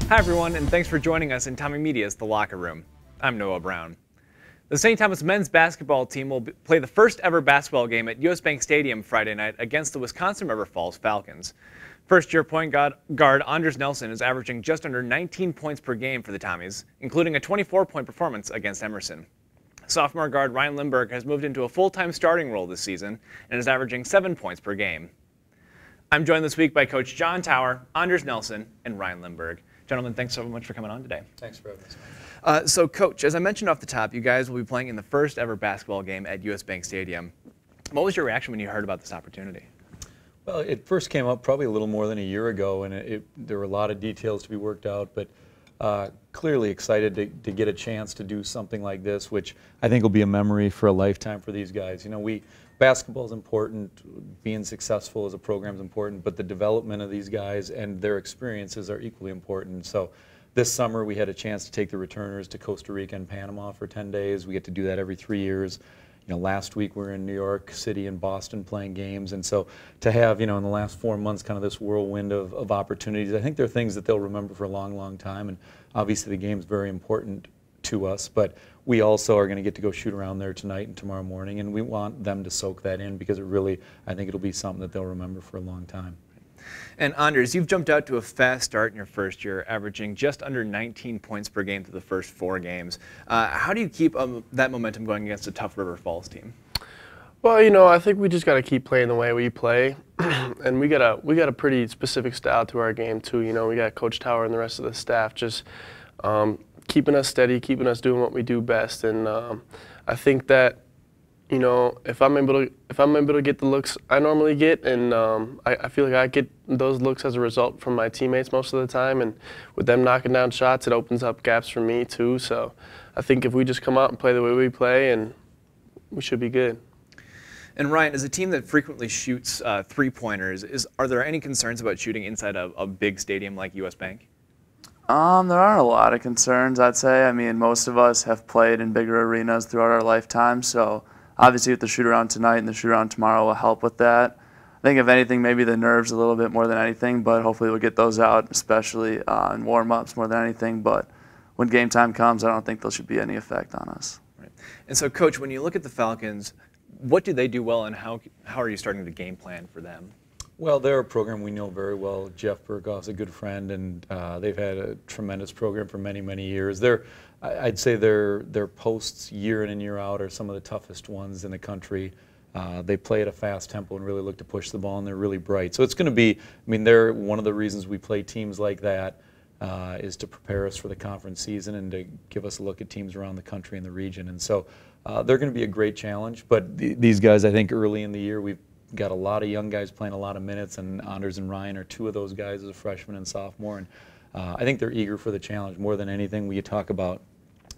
Hi everyone, and thanks for joining us in TommieMedia's The Locker Room. I'm Noah Brown. The St. Thomas men's basketball team will play the first ever basketball game at US Bank Stadium Friday night against the Wisconsin River Falls Falcons. First-year point guard Anders Nelson is averaging just under 19 points per game for the Tommies, including a 24-point performance against Emerson. Sophomore guard Ryan Lindberg has moved into a full-time starting role this season and is averaging 7 points per game. I'm joined this week by Coach John Tower, Anders Nelson, and Ryan Lindberg. Gentlemen, thanks so much for coming on today. Thanks for having us. So, Coach, as I mentioned off the top, you guys will be playing in the first ever basketball game at US Bank Stadium. What was your reaction when you heard about this opportunity? Well, it first came up probably a little more than a year ago, and there were a lot of details to be worked out, but clearly excited to get a chance to do something like this, which I think will be a memory for a lifetime for these guys. You know, basketball is important, being successful as a program is important, but the development of these guys and their experiences are equally important. So this summer we had a chance to take the returners to Costa Rica and Panama for 10 days. We get to do that every 3 years. You know, last week we were in New York City and Boston playing games, and so to have, you know, in the last 4 months kind of this whirlwind of opportunities, I think they're things that they'll remember for a long, long time, and obviously the game's very important to us, but we also are going to get to go shoot around there tonight and tomorrow morning, and we want them to soak that in because I think it'll be something that they'll remember for a long time. And Anders, you've jumped out to a fast start in your first year, averaging just under 19 points per game through the first 4 games. How do you keep that momentum going against a tough River Falls team? Well, you know, I think we just got to keep playing the way we play, and we got a pretty specific style to our game too. You know, we got Coach Tower and the rest of the staff just keeping us steady, keeping us doing what we do best, and I think that, you know, if I'm able to get the looks I normally get, and I feel like I get those looks as a result from my teammates most of the time, and with them knocking down shots, it opens up gaps for me too. So I think if we just come out and play the way we play, and we should be good. And Ryan, as a team that frequently shoots three-pointers, are there any concerns about shooting inside a big stadium like US Bank? There aren't a lot of concerns, I'd say. I mean, most of us have played in bigger arenas throughout our lifetime, so obviously with the shoot-around tonight and the shoot-around tomorrow will help with that. I think if anything, maybe the nerves a little bit more than anything, but hopefully we'll get those out, especially in warm-ups more than anything. But when game time comes, I don't think there should be any effect on us. Right. And so, Coach, when you look at the Falcons, what do they do well, and how are you starting to game plan for them? Well, they're a program we know very well. Jeff Burkhoff's a good friend, and they've had a tremendous program for many, many years. I'd say their posts year in and year out are some of the toughest ones in the country. They play at a fast tempo and really look to push the ball, and they're really bright. So it's going to be, I mean, they're one of the reasons we play teams like that is to prepare us for the conference season and to give us a look at teams around the country and the region. And so they're going to be a great challenge. But these guys, I think early in the year, we've got a lot of young guys playing a lot of minutes, and Anders and Ryan are 2 of those guys as a freshman and sophomore. And I think they're eager for the challenge more than anything. We talk about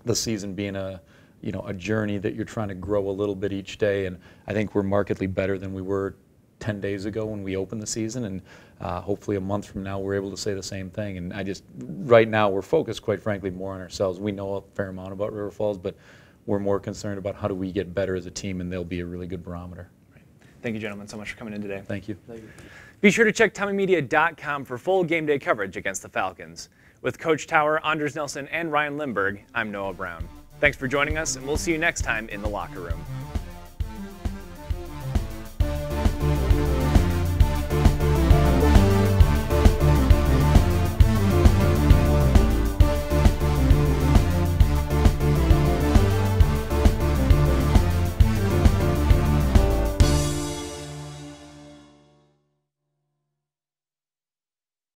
the season being a journey that you're trying to grow a little bit each day, and I think we're markedly better than we were 10 days ago when we opened the season, and hopefully a month from now we're able to say the same thing. And right now we're focused, quite frankly, more on ourselves. We know a fair amount about River Falls, but we're more concerned about how do we get better as a team, and they'll be a really good barometer. Thank you, gentlemen, so much for coming in today. Thank you. Thank you. Be sure to check TommieMedia.com for full game day coverage against the Falcons. With Coach Tower, Anders Nelson, and Ryan Lindberg, I'm Noah Brown. Thanks for joining us, and we'll see you next time in the locker room.